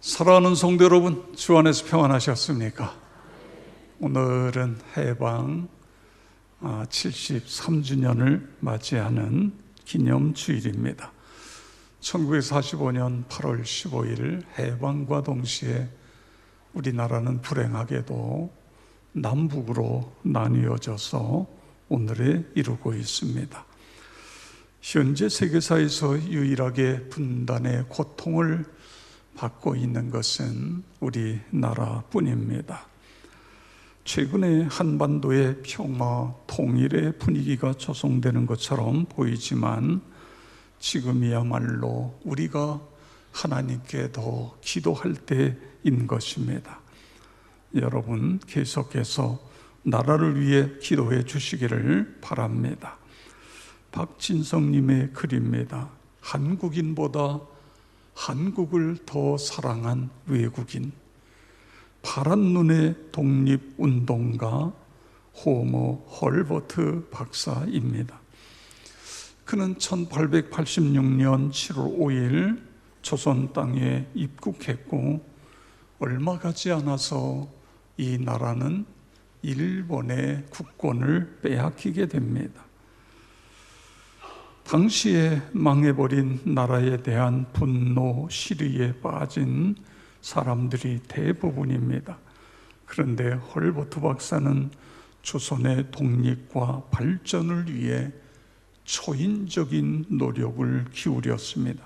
사랑하는 성도 여러분, 주 안에서 평안하셨습니까? 오늘은 해방 73주년을 맞이하는 기념주일입니다. 1945년 8월 15일 해방과 동시에 우리나라는 불행하게도 남북으로 나뉘어져서 오늘에 이르고 있습니다. 현재 세계사에서 유일하게 분단의 고통을 받고 있는 것은 우리나라뿐입니다. 최근에 한반도의 평화, 통일의 분위기가 조성되는 것처럼 보이지만 지금이야말로 우리가 하나님께 더 기도할 때인 것입니다. 여러분 계속해서 나라를 위해 기도해 주시기를 바랍니다. 박진성님의 글입니다. 한국인보다 한국을 더 사랑한 외국인, 파란 눈의 독립운동가 호모 헐버트 박사입니다. 그는 1886년 7월 5일 조선 땅에 입국했고 얼마 가지 않아서 이 나라는 일본의 국권을 빼앗기게 됩니다. 당시에 망해버린 나라에 대한 분노, 시리에 빠진 사람들이 대부분입니다. 그런데 헐버트 박사는 조선의 독립과 발전을 위해 초인적인 노력을 기울였습니다.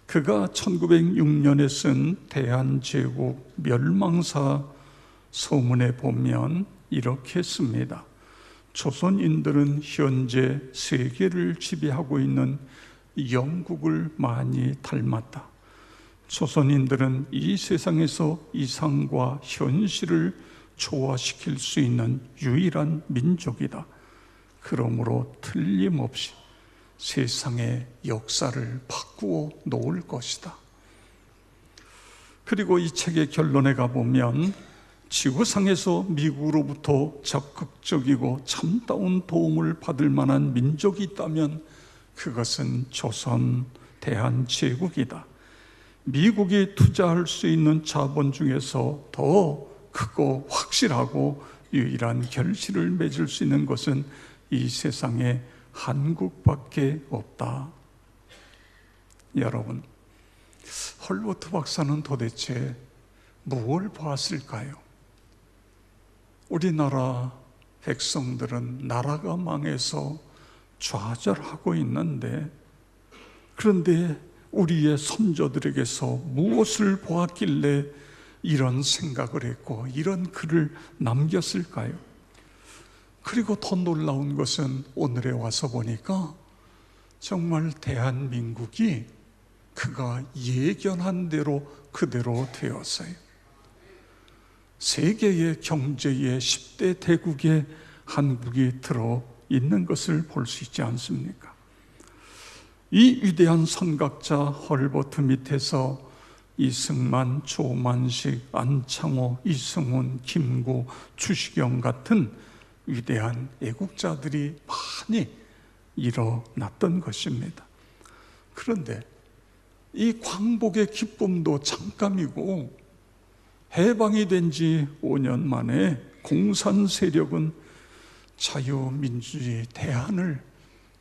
그가 1906년에 쓴 대한제국 멸망사 서문에 보면 이렇게 씁니다. 조선인들은 현재 세계를 지배하고 있는 영국을 많이 닮았다. 조선인들은 이 세상에서 이상과 현실을 조화시킬 수 있는 유일한 민족이다. 그러므로 틀림없이 세상의 역사를 바꾸어 놓을 것이다. 그리고 이 책의 결론에 가보면 지구상에서 미국으로부터 적극적이고 참다운 도움을 받을 만한 민족이 있다면 그것은 조선 대한제국이다. 미국이 투자할 수 있는 자본 중에서 더 크고 확실하고 유일한 결실을 맺을 수 있는 것은 이 세상에 한국밖에 없다. 여러분, 헐버트 박사는 도대체 무엇을 보았을까요? 우리나라 백성들은 나라가 망해서 좌절하고 있는데, 그런데 우리의 선조들에게서 무엇을 보았길래 이런 생각을 했고 이런 글을 남겼을까요? 그리고 더 놀라운 것은 오늘에 와서 보니까 정말 대한민국이 그가 예견한 대로 그대로 되었어요. 세계의 경제의 10대 대국에 한국이 들어 있는 것을 볼 수 있지 않습니까? 이 위대한 선각자 헐버트 밑에서 이승만, 조만식, 안창호, 이승훈, 김구, 주시경 같은 위대한 애국자들이 많이 일어났던 것입니다. 그런데 이 광복의 기쁨도 잠깐이고 해방이 된 지 5년 만에 공산 세력은 자유민주주의 대한을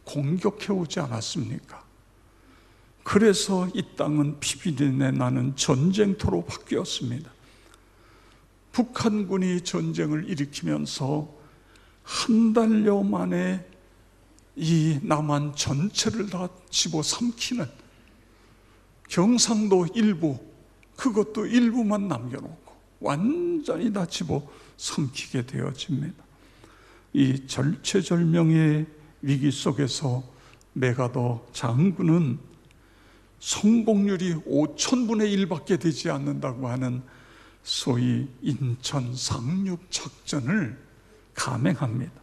공격해 오지 않았습니까? 그래서 이 땅은 피비린내 나는 전쟁터로 바뀌었습니다. 북한군이 전쟁을 일으키면서 한 달여 만에 이 남한 전체를 다 집어삼키는, 경상도 일부, 그것도 일부만 남겨놓고 완전히 다 집어삼키게 되어집니다. 이 절체절명의 위기 속에서 메가더 장군은 성공률이 5000분의 1밖에 되지 않는다고 하는 소위 인천 상륙작전을 감행합니다.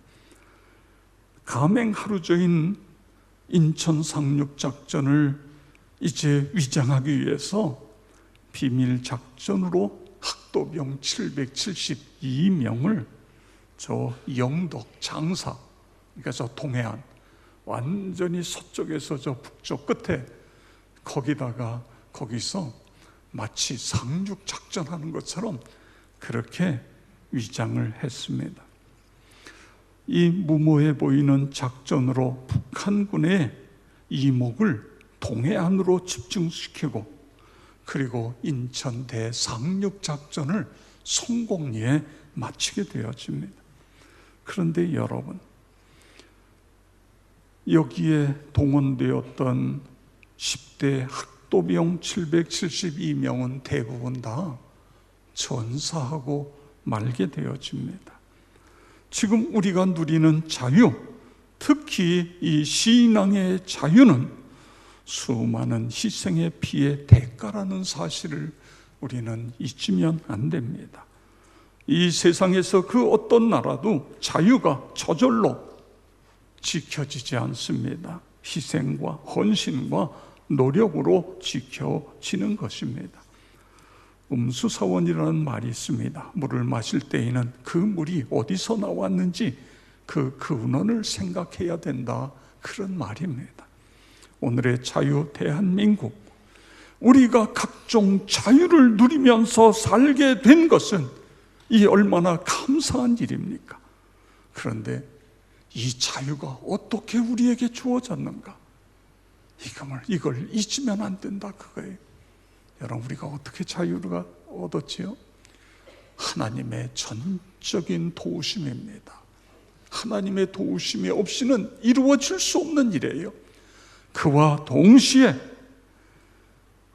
감행 하루조인 인천 상륙작전을 이제 위장하기 위해서 비밀작전으로 학도병 772명을 저 영덕, 장사, 그러니까 저 동해안 완전히 서쪽에서 저 북쪽 끝에 거기서 마치 상륙 작전하는 것처럼 그렇게 위장을 했습니다. 이 무모해 보이는 작전으로 북한군의 이목을 동해안으로 집중시키고, 그리고 인천 대상륙 작전을 성공리에 마치게 되어집니다. 그런데 여러분, 여기에 동원되었던 10대 학도병 772명은 대부분 다 전사하고 말게 되어집니다. 지금 우리가 누리는 자유, 특히 이 신앙의 자유는 수많은 희생의 피의 대가라는 사실을 우리는 잊으면 안 됩니다. 이 세상에서 그 어떤 나라도 자유가 저절로 지켜지지 않습니다. 희생과 헌신과 노력으로 지켜지는 것입니다. 음수사원이라는 말이 있습니다. 물을 마실 때에는 그 물이 어디서 나왔는지 그 근원을 생각해야 된다, 그런 말입니다. 오늘의 자유 대한민국, 우리가 각종 자유를 누리면서 살게 된 것은 이 얼마나 감사한 일입니까? 그런데 이 자유가 어떻게 우리에게 주어졌는가? 이걸 잊으면 안 된다, 그거예요. 여러분, 우리가 어떻게 자유를 얻었지요? 하나님의 전적인 도우심입니다. 하나님의 도우심이 없이는 이루어질 수 없는 일이에요. 그와 동시에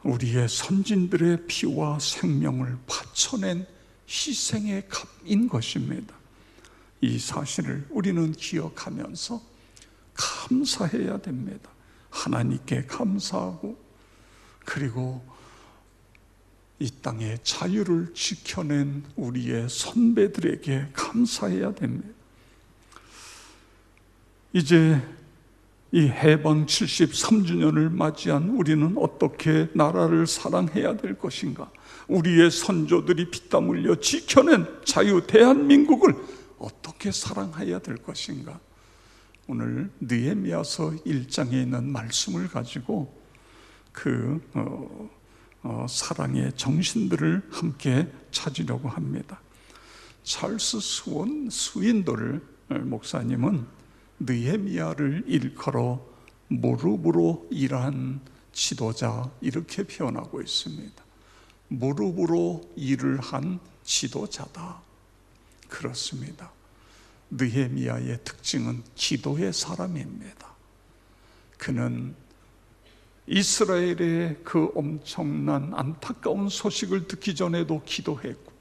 우리의 선진들의 피와 생명을 바쳐낸 희생의 값인 것입니다. 이 사실을 우리는 기억하면서 감사해야 됩니다. 하나님께 감사하고, 그리고 이 땅의 자유를 지켜낸 우리의 선배들에게 감사해야 됩니다. 이제 이 해방 73주년을 맞이한 우리는 어떻게 나라를 사랑해야 될 것인가? 우리의 선조들이 피땀 흘려 지켜낸 자유 대한민국을 어떻게 사랑해야 될 것인가? 오늘 느헤미야서 1장에 있는 말씀을 가지고 그 사랑의 정신들을 함께 찾으려고 합니다. 찰스 스윈돌 목사님은 느헤미야를 일컬어 무릎으로 일한 지도자, 이렇게 표현하고 있습니다. 무릎으로 일을 한 지도자다. 그렇습니다. 느헤미야의 특징은 기도의 사람입니다. 그는 이스라엘의 그 엄청난 안타까운 소식을 듣기 전에도 기도했고,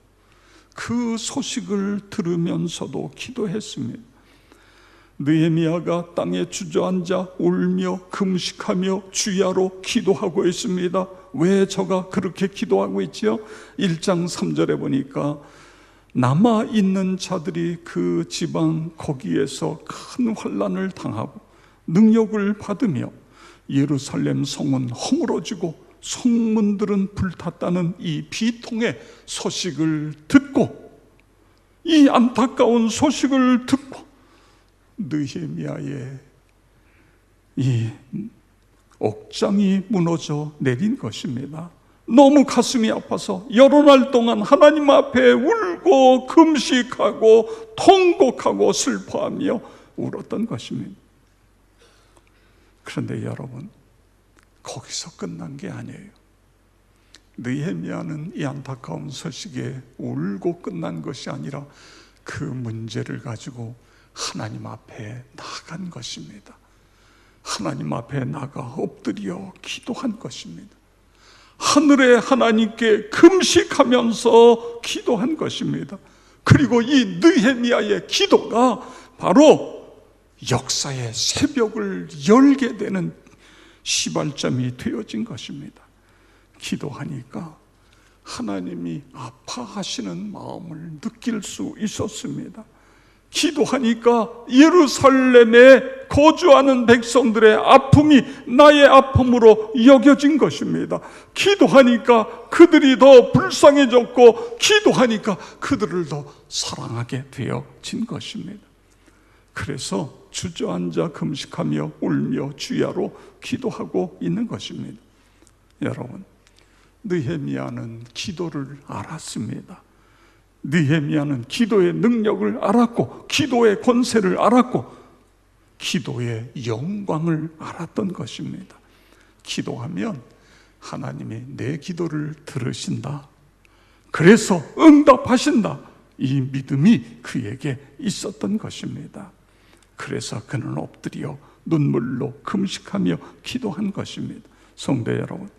그 소식을 들으면서도 기도했습니다. 느헤미야가 땅에 주저앉아 울며 금식하며 주야로 기도하고 있습니다. 왜 저가 그렇게 기도하고 있지요? 1장 3절에 보니까 남아있는 자들이 그 지방 거기에서 큰 환난을 당하고 능욕을 받으며 예루살렘 성은 허물어지고 성문들은 불탔다는 이 비통의 소식을 듣고, 이 안타까운 소식을 듣고 느헤미야의 이 억장이 무너져 내린 것입니다. 너무 가슴이 아파서 여러 날 동안 하나님 앞에 울고 금식하고 통곡하고 슬퍼하며 울었던 것입니다. 그런데 여러분, 거기서 끝난 게 아니에요. 느헤미야는 이 안타까운 소식에 울고 끝난 것이 아니라 그 문제를 가지고 하나님 앞에 나간 것입니다. 하나님 앞에 나가 엎드려 기도한 것입니다. 하늘의 하나님께 금식하면서 기도한 것입니다. 그리고 이 느헤미야의 기도가 바로 역사의 새벽을 열게 되는 시발점이 되어진 것입니다. 기도하니까 하나님이 아파하시는 마음을 느낄 수 있었습니다. 기도하니까 예루살렘에 거주하는 백성들의 아픔이 나의 아픔으로 여겨진 것입니다. 기도하니까 그들이 더 불쌍해졌고, 기도하니까 그들을 더 사랑하게 되어진 것입니다. 그래서 주저앉아 금식하며 울며 주야로 기도하고 있는 것입니다. 여러분, 느헤미야는 기도를 알았습니다. 느헤미야는 기도의 능력을 알았고, 기도의 권세를 알았고, 기도의 영광을 알았던 것입니다. 기도하면 하나님이 내 기도를 들으신다, 그래서 응답하신다, 이 믿음이 그에게 있었던 것입니다. 그래서 그는 엎드려 눈물로 금식하며 기도한 것입니다. 성도 여러분,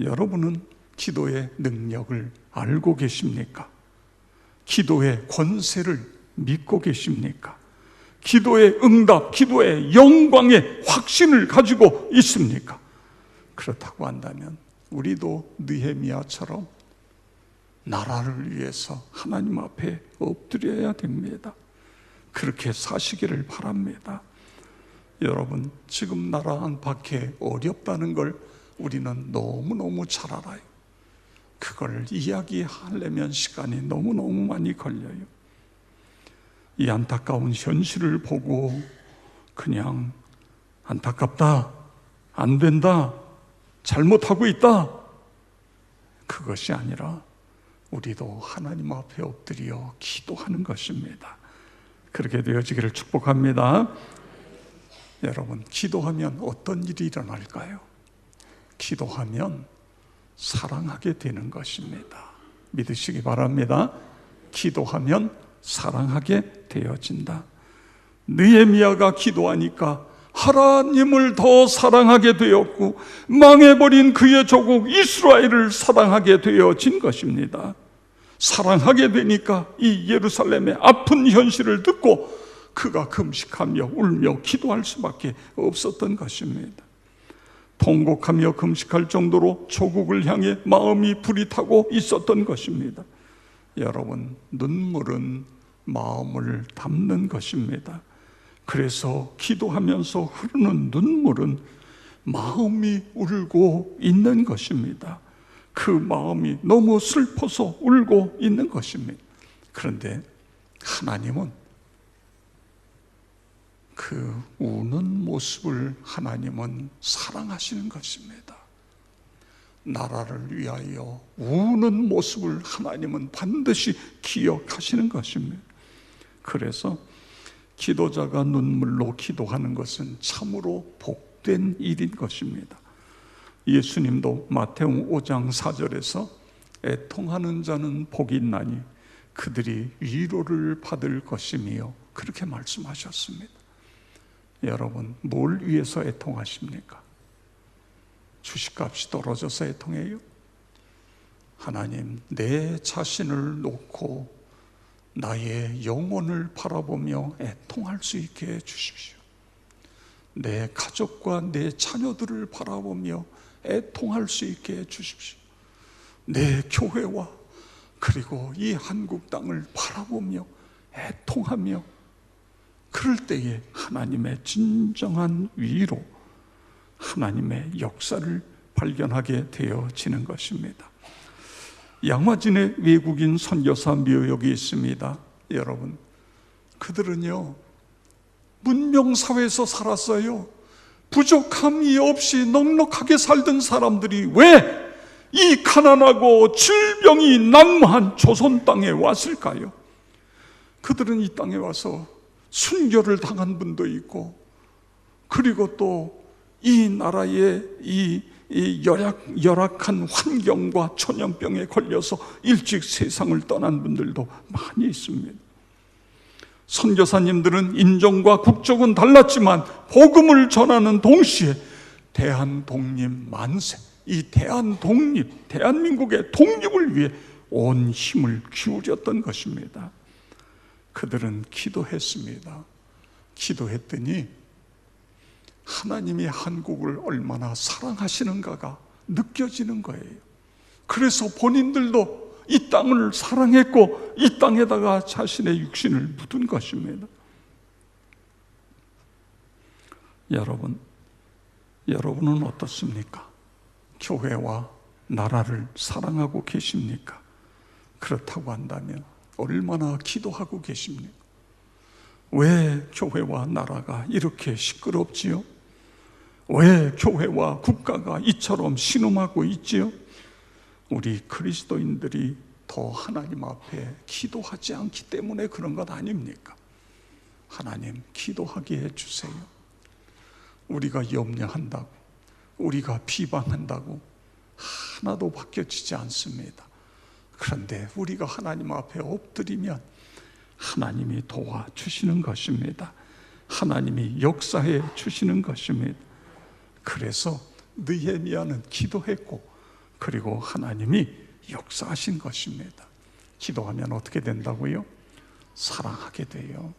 여러분은 기도의 능력을 알고 계십니까? 기도의 권세를 믿고 계십니까? 기도의 응답, 기도의 영광의 확신을 가지고 있습니까? 그렇다고 한다면 우리도 느헤미야처럼 나라를 위해서 하나님 앞에 엎드려야 됩니다. 그렇게 사시기를 바랍니다. 여러분, 지금 나라 안팎에 어렵다는 걸 우리는 너무너무 잘 알아요. 그걸 이야기하려면 시간이 너무너무 많이 걸려요. 이 안타까운 현실을 보고 그냥 안타깝다, 안 된다, 잘못하고 있다, 그것이 아니라 우리도 하나님 앞에 엎드려 기도하는 것입니다. 그렇게 되어지기를 축복합니다. 여러분, 기도하면 어떤 일이 일어날까요? 기도하면 사랑하게 되는 것입니다. 믿으시기 바랍니다. 기도하면 사랑하게 되어진다. 느헤미야가 기도하니까 하나님을 더 사랑하게 되었고, 망해버린 그의 조국 이스라엘을 사랑하게 되어진 것입니다. 사랑하게 되니까 이 예루살렘의 아픈 현실을 듣고 그가 금식하며 울며 기도할 수밖에 없었던 것입니다. 통곡하며 금식할 정도로 조국을 향해 마음이 불이 타고 있었던 것입니다. 여러분, 눈물은 마음을 담는 것입니다. 그래서 기도하면서 흐르는 눈물은 마음이 울고 있는 것입니다. 그 마음이 너무 슬퍼서 울고 있는 것입니다. 그런데 하나님은 그 우는 모습을 하나님은 사랑하시는 것입니다. 나라를 위하여 우는 모습을 하나님은 반드시 기억하시는 것입니다. 그래서 기도자가 눈물로 기도하는 것은 참으로 복된 일인 것입니다. 예수님도 마태복음 5장 4절에서 애통하는 자는 복이 있나니 그들이 위로를 받을 것이며 그렇게 말씀하셨습니다. 여러분, 뭘 위해서 애통하십니까? 주식값이 떨어져서 애통해요? 하나님, 내 자신을 놓고 나의 영혼을 바라보며 애통할 수 있게 해주십시오. 내 가족과 내 자녀들을 바라보며 애통할 수 있게 해주십시오. 내 교회와 그리고 이 한국 땅을 바라보며 애통하며, 그럴 때에 하나님의 진정한 위로, 하나님의 역사를 발견하게 되어지는 것입니다. 양화진의 외국인 선교사 묘역이 있습니다. 여러분, 그들은요 문명사회에서 살았어요. 부족함이 없이 넉넉하게 살던 사람들이 왜 이 가난하고 질병이 난무한 조선 땅에 왔을까요? 그들은 이 땅에 와서 순교를 당한 분도 있고, 그리고 또 이 나라의 이 열악한 환경과 천연병에 걸려서 일찍 세상을 떠난 분들도 많이 있습니다. 선교사님들은 인종과 국적은 달랐지만 복음을 전하는 동시에 대한독립 만세, 이 대한민국의 독립을 위해 온 힘을 기울였던 것입니다. 그들은 기도했습니다. 기도했더니 하나님이 한국을 얼마나 사랑하시는가가 느껴지는 거예요. 그래서 본인들도 이 땅을 사랑했고 이 땅에다가 자신의 육신을 묻은 것입니다. 여러분은 어떻습니까? 교회와 나라를 사랑하고 계십니까? 그렇다고 한다면 얼마나 기도하고 계십니까? 왜 교회와 나라가 이렇게 시끄럽지요? 왜 교회와 국가가 이처럼 신음하고 있지요? 우리 그리스도인들이 더 하나님 앞에 기도하지 않기 때문에 그런 것 아닙니까? 하나님, 기도하게 해주세요. 우리가 염려한다고, 우리가 비방한다고 하나도 바뀌어지지 않습니다. 그런데 우리가 하나님 앞에 엎드리면 하나님이 도와주시는 것입니다. 하나님이 역사해 주시는 것입니다. 그래서 느헤미야는 기도했고, 그리고 하나님이 역사하신 것입니다. 기도하면 어떻게 된다고요? 사랑하게 돼요.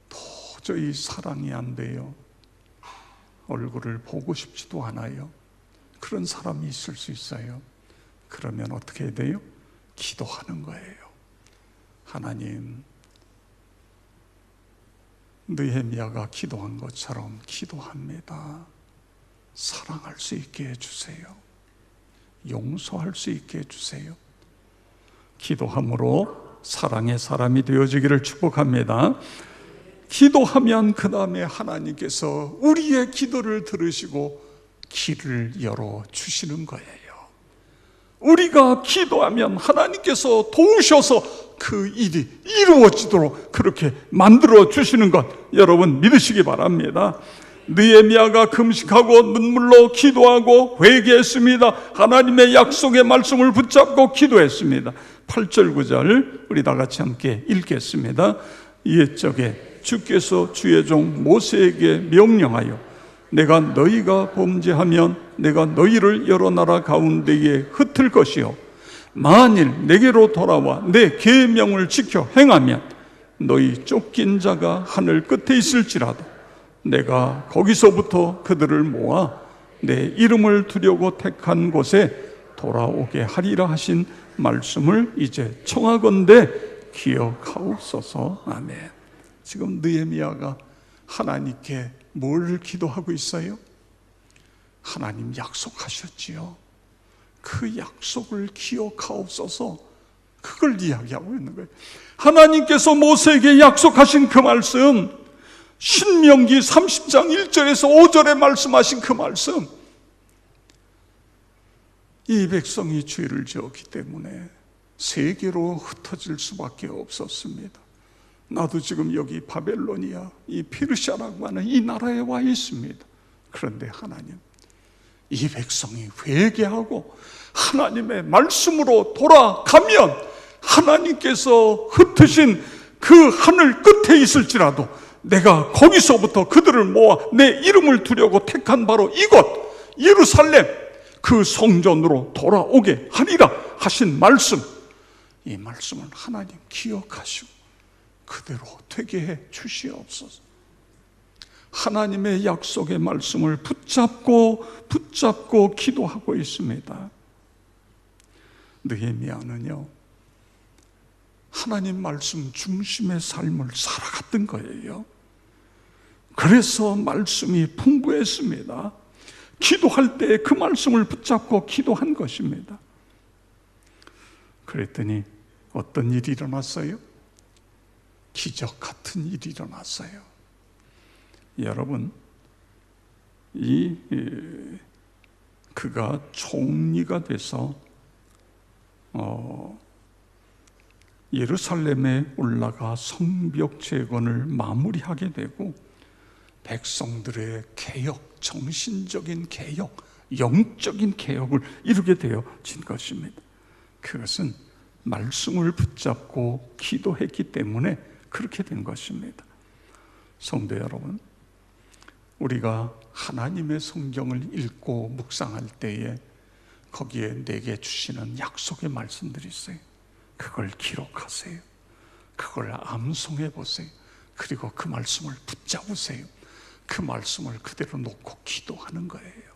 도저히 사랑이 안 돼요. 얼굴을 보고 싶지도 않아요. 그런 사람이 있을 수 있어요. 그러면 어떻게 해야 돼요? 기도하는 거예요. 하나님, 느헤미야가 기도한 것처럼 기도합니다. 사랑할 수 있게 해주세요. 용서할 수 있게 해주세요. 기도함으로 사랑의 사람이 되어지기를 축복합니다. 기도하면 그 다음에 하나님께서 우리의 기도를 들으시고 길을 열어주시는 거예요. 우리가 기도하면 하나님께서 도우셔서 그 일이 이루어지도록 그렇게 만들어 주시는 것, 여러분 믿으시기 바랍니다. 느헤미야가 금식하고 눈물로 기도하고 회개했습니다. 하나님의 약속의 말씀을 붙잡고 기도했습니다. 8절 9절 우리 다 같이 함께 읽겠습니다. 이때적에 주께서 주의 종 모세에게 명령하여 내가 너희가 범죄하면 내가 너희를 여러 나라 가운데에 흩을 것이요 만일 내게로 돌아와 내 계명을 지켜 행하면 너희 쫓긴 자가 하늘 끝에 있을지라도 내가 거기서부터 그들을 모아 내 이름을 두려고 택한 곳에 돌아오게 하리라 하신 말씀을 이제 청하건대 기억하옵소서. 아멘. 지금 느헤미야가 하나님께 뭘 기도하고 있어요? 하나님 약속하셨지요. 그 약속을 기억하옵소서. 그걸 이야기하고 있는 거예요. 하나님께서 모세에게 약속하신 그 말씀, 신명기 30장 1절에서 5절에 말씀하신 그 말씀, 이 백성이 죄를 지었기 때문에 세계로 흩어질 수밖에 없었습니다. 나도 지금 여기 바벨로니아, 이 페르시아라고 하는 이 나라에 와 있습니다. 그런데 하나님, 이 백성이 회개하고 하나님의 말씀으로 돌아가면 하나님께서 흩으신 그 하늘 끝에 있을지라도 내가 거기서부터 그들을 모아 내 이름을 두려고 택한 바로 이곳 예루살렘 그 성전으로 돌아오게 하리라 하신 말씀, 이 말씀을 하나님 기억하시고 그대로 되게 해 주시옵소서. 하나님의 약속의 말씀을 붙잡고 기도하고 있습니다. 느헤미야는요, 하나님 말씀 중심의 삶을 살아갔던 거예요. 그래서 말씀이 풍부했습니다. 기도할 때 그 말씀을 붙잡고 기도한 것입니다. 그랬더니 어떤 일이 일어났어요? 기적 같은 일이 일어났어요. 여러분, 그가 총리가 돼서 예루살렘에 올라가 성벽 재건을 마무리하게 되고 백성들의 개혁, 정신적인 개혁, 영적인 개혁을 이루게 되어진 것입니다. 그것은 말씀을 붙잡고 기도했기 때문에 그렇게 된 것입니다. 성도 여러분, 우리가 하나님의 성경을 읽고 묵상할 때에 거기에 내게 주시는 약속의 말씀들이 있어요. 그걸 기록하세요. 그걸 암송해 보세요. 그리고 그 말씀을 붙잡으세요. 그 말씀을 그대로 놓고 기도하는 거예요.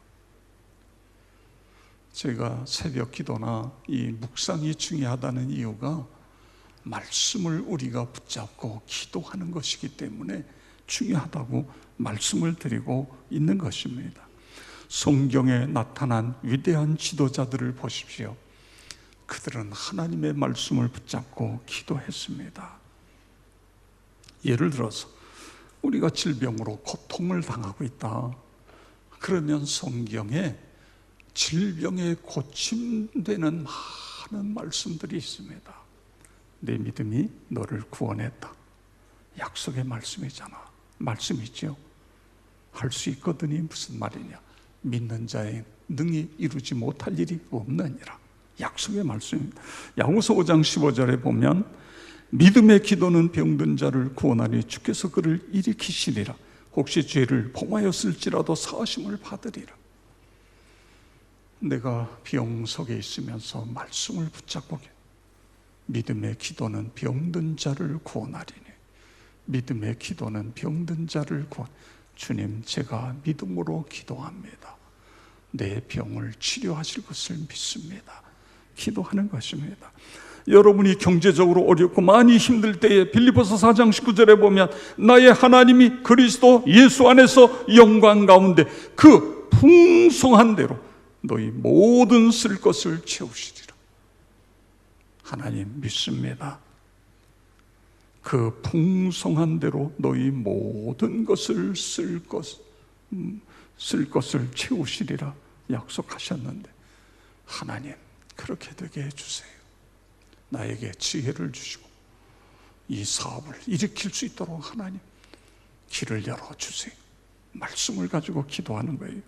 제가 새벽 기도나 이 묵상이 중요하다는 이유가 말씀을 우리가 붙잡고 기도하는 것이기 때문에 중요하다고 말씀을 드리고 있는 것입니다. 성경에 나타난 위대한 지도자들을 보십시오. 그들은 하나님의 말씀을 붙잡고 기도했습니다. 예를 들어서 우리가 질병으로 고통을 당하고 있다. 그러면 성경에 질병에 고침되는 많은 말씀들이 있습니다. 내 믿음이 너를 구원했다. 약속의 말씀이잖아. 말씀이죠. 할 수 있거든이 무슨 말이냐? 믿는 자의 능히 이루지 못할 일이 없느니라. 약속의 말씀입니다. 야고보서 5장 15절에 보면 믿음의 기도는 병든 자를 구원하니 주께서 그를 일으키시리라. 혹시 죄를 범하였을지라도 사하심을 받으리라. 내가 병석에 있으면서 말씀을 붙잡고 믿음의 기도는 병든 자를 구원하리니 믿음의 기도는 병든 자를 구원. 주님, 제가 믿음으로 기도합니다. 내 병을 치료하실 것을 믿습니다. 기도하는 것입니다. 여러분이 경제적으로 어렵고 많이 힘들 때에 빌립보서 4장 19절에 보면 나의 하나님이 그리스도 예수 안에서 영광 가운데 그 풍성한 대로 너희 모든 쓸 것을 채우시리라. 하나님 믿습니다. 그 풍성한 대로 너희 모든 것을 쓸 것을 채우시리라 약속하셨는데 하나님 그렇게 되게 해주세요. 나에게 지혜를 주시고 이 사업을 일으킬 수 있도록 하나님 길을 열어주세요. 말씀을 가지고 기도하는 거예요.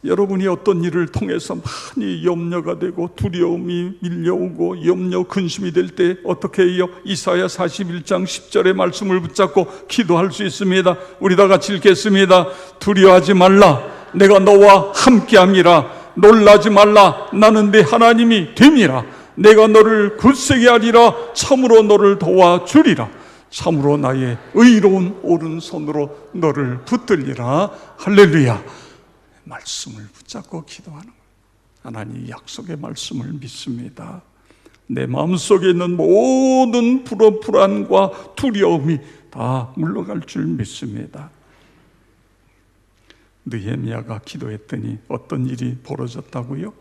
여러분이 어떤 일을 통해서 많이 염려가 되고 두려움이 밀려오고 염려 근심이 될 때 어떻게 해요? 이사야 41장 10절의 말씀을 붙잡고 기도할 수 있습니다. 우리 다 같이 읽겠습니다. 두려워하지 말라, 내가 너와 함께함이라. 놀라지 말라, 나는 네 하나님이 됨이라. 내가 너를 굳세게 하리라. 참으로 너를 도와주리라. 참으로 나의 의로운 오른손으로 너를 붙들리라. 할렐루야. 말씀을 붙잡고 기도하는 거예요. 하나님 약속의 말씀을 믿습니다. 내 마음속에 있는 모든 불안과 두려움이 다 물러갈 줄 믿습니다. 느헤미야가 기도했더니 어떤 일이 벌어졌다고요?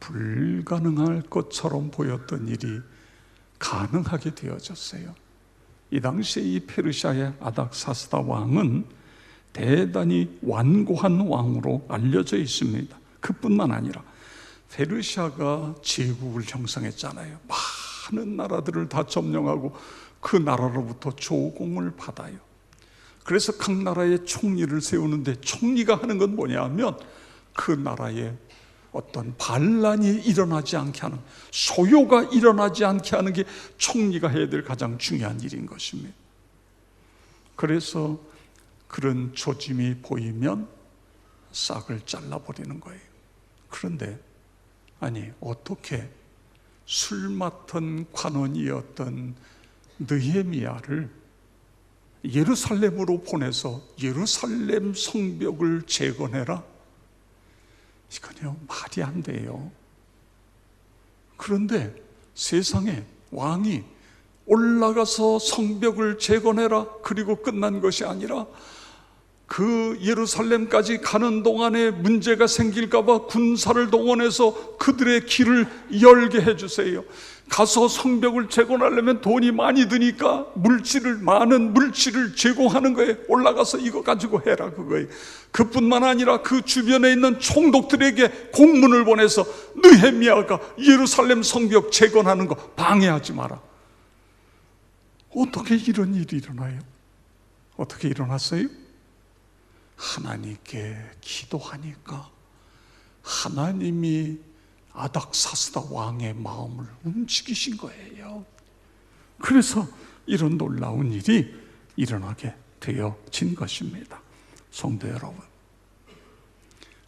불가능할 것처럼 보였던 일이 가능하게 되어졌어요. 이 당시에 이 페르시아의 아닥사스다 왕은 대단히 완고한 왕으로 알려져 있습니다. 그뿐만 아니라 페르시아가 제국을 형성했잖아요. 많은 나라들을 다 점령하고 그 나라로부터 조공을 받아요. 그래서 각 나라의 총리를 세우는데 총리가 하는 건 뭐냐면 그 나라에 어떤 반란이 일어나지 않게 하는, 소요가 일어나지 않게 하는 게 총리가 해야 될 가장 중요한 일인 것입니다. 그래서 그런 조짐이 보이면 싹을 잘라버리는 거예요. 그런데 아니 어떻게 술 맡은 관원이었던 느헤미야를 예루살렘으로 보내서 예루살렘 성벽을 재건해라? 이건요 말이 안 돼요. 그런데 세상에 왕이 올라가서 성벽을 재건해라 그리고 끝난 것이 아니라 그 예루살렘까지 가는 동안에 문제가 생길까 봐 군사를 동원해서 그들의 길을 열게 해주세요. 가서 성벽을 재건하려면 돈이 많이 드니까 많은 물질을 제공하는 거예요. 올라가서 이거 가지고 해라 그거예요. 그뿐만 아니라 그 주변에 있는 총독들에게 공문을 보내서 느헤미야가 예루살렘 성벽 재건하는 거 방해하지 마라. 어떻게 이런 일이 일어나요? 어떻게 일어났어요? 하나님께 기도하니까 하나님이 아닥사스다 왕의 마음을 움직이신 거예요. 그래서 이런 놀라운 일이 일어나게 되어진 것입니다. 성도 여러분,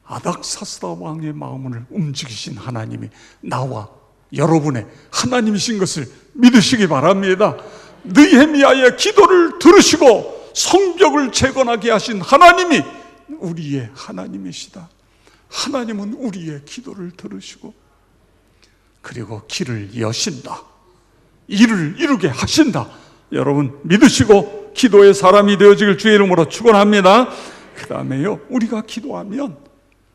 아닥사스다 왕의 마음을 움직이신 하나님이 나와 여러분의 하나님이신 것을 믿으시기 바랍니다. 느헤미야의 기도를 들으시고 성벽을 재건하게 하신 하나님이 우리의 하나님이시다. 하나님은 우리의 기도를 들으시고 그리고 길을 여신다. 일을 이루게 하신다. 여러분 믿으시고 기도의 사람이 되어지길 주의 이름으로 축원합니다. 그 다음에요, 우리가 기도하면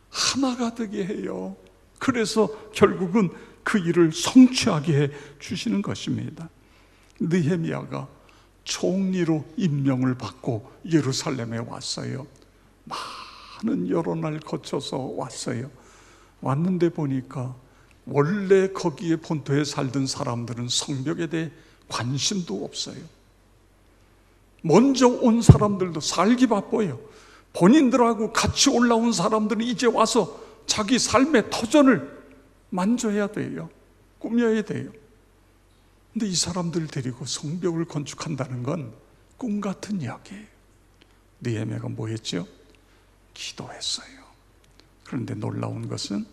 하나가 되게 해요. 그래서 결국은 그 일을 성취하게 해 주시는 것입니다. 느헤미야가 총리로 임명을 받고 예루살렘에 왔어요. 많은 여러 날 거쳐서 왔어요. 왔는데 보니까 원래 거기에 본토에 살던 사람들은 성벽에 대해 관심도 없어요. 먼저 온 사람들도 살기 바빠요. 본인들하고 같이 올라온 사람들은 이제 와서 자기 삶의 터전을 만져야 돼요. 꾸며야 돼요. 근데 이 사람들 데리고 성벽을 건축한다는 건 꿈 같은 이야기예요. 느헤미야가 뭐 했죠? 기도했어요. 그런데 놀라운 것은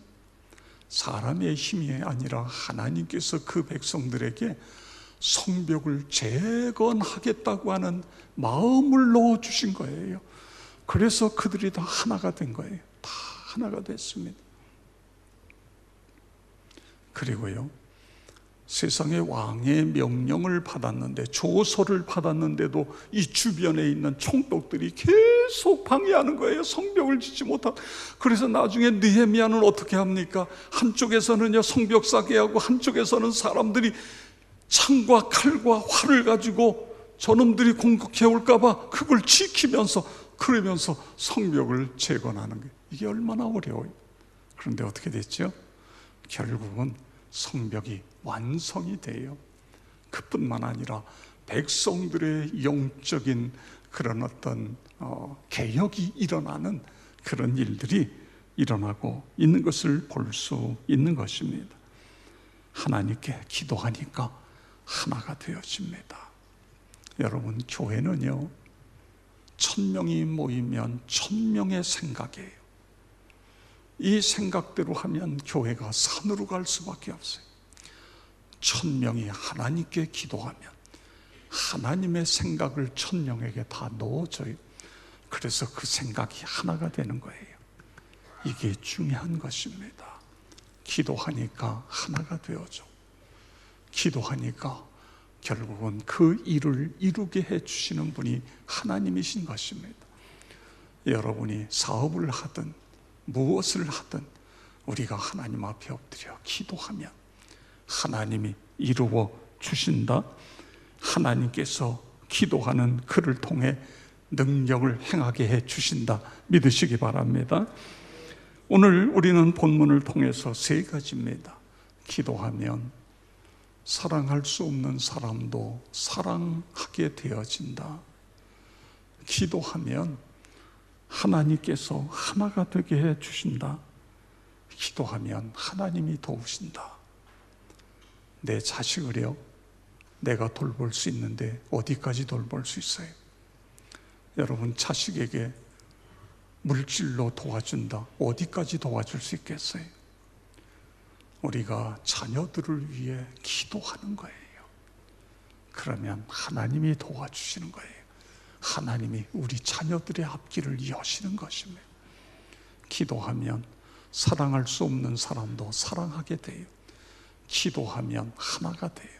사람의 힘이 아니라 하나님께서 그 백성들에게 성벽을 재건하겠다고 하는 마음을 넣어주신 거예요. 그래서 그들이 다 하나가 된 거예요. 다 하나가 됐습니다. 그리고요, 세상의 왕의 명령을 받았는데, 조서를 받았는데도 이 주변에 있는 총독들이 계속 방해하는 거예요. 성벽을 짓지 못하고. 그래서 나중에 느헤미야는 어떻게 합니까? 한쪽에서는요 성벽 쌓게 하고, 한쪽에서는 사람들이 창과 칼과 활을 가지고 저놈들이 공격해 올까 봐 그걸 지키면서, 그러면서 성벽을 재건하는 거예요. 이게 얼마나 어려워요. 그런데 어떻게 됐죠? 결국은 성벽이 완성이 돼요. 그뿐만 아니라 백성들의 영적인 그런 어떤 개혁이 일어나는 그런 일들이 일어나고 있는 것을 볼 수 있는 것입니다. 하나님께 기도하니까 하나가 되어집니다. 여러분, 교회는요 1000명이 모이면 1000명의 생각이에요. 이 생각대로 하면 교회가 산으로 갈 수밖에 없어요. 1000명이 하나님께 기도하면 하나님의 생각을 1000명에게 다 넣어줘요. 그래서 그 생각이 하나가 되는 거예요. 이게 중요한 것입니다. 기도하니까 하나가 되어져. 기도하니까 결국은 그 일을 이루게 해주시는 분이 하나님이신 것입니다. 여러분이 사업을 하든 무엇을 하든 우리가 하나님 앞에 엎드려 기도하면 하나님이 이루어 주신다. 하나님께서 기도하는 그를 통해 능력을 행하게 해 주신다. 믿으시기 바랍니다. 오늘 우리는 본문을 통해서 세 가지입니다. 기도하면 사랑할 수 없는 사람도 사랑하게 되어진다. 기도하면 하나님께서 하나가 되게 해 주신다. 기도하면 하나님이 도우신다. 내 자식을요, 내가 돌볼 수 있는데 어디까지 돌볼 수 있어요? 여러분, 자식에게 물질로 도와준다. 어디까지 도와줄 수 있겠어요? 우리가 자녀들을 위해 기도하는 거예요. 그러면 하나님이 도와주시는 거예요. 하나님이 우리 자녀들의 앞길을 여시는 것입니다. 기도하면 사랑할 수 없는 사람도 사랑하게 돼요. 기도하면 하나가 돼요.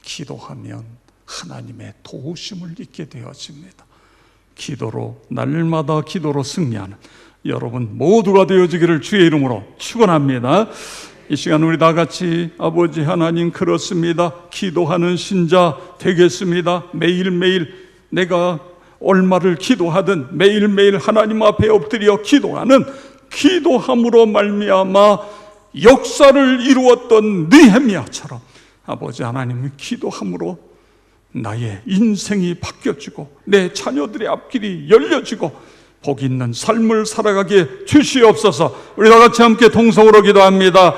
기도하면 하나님의 도우심을 잊게 되어집니다. 기도로, 날마다 기도로 승리하는 여러분 모두가 되어지기를 주의 이름으로 축원합니다. 이 시간 우리 다 같이 아버지 하나님, 그렇습니다. 기도하는 신자 되겠습니다. 매일매일 내가 얼마를 기도하든 매일매일 하나님 앞에 엎드려 기도하는, 기도함으로 말미암아 역사를 이루었던 느헤미야처럼 아버지 하나님, 기도함으로 나의 인생이 바뀌어지고 내 자녀들의 앞길이 열려지고 복 있는 삶을 살아가게 주시옵소서. 우리 다 같이 함께 동성으로 기도합니다.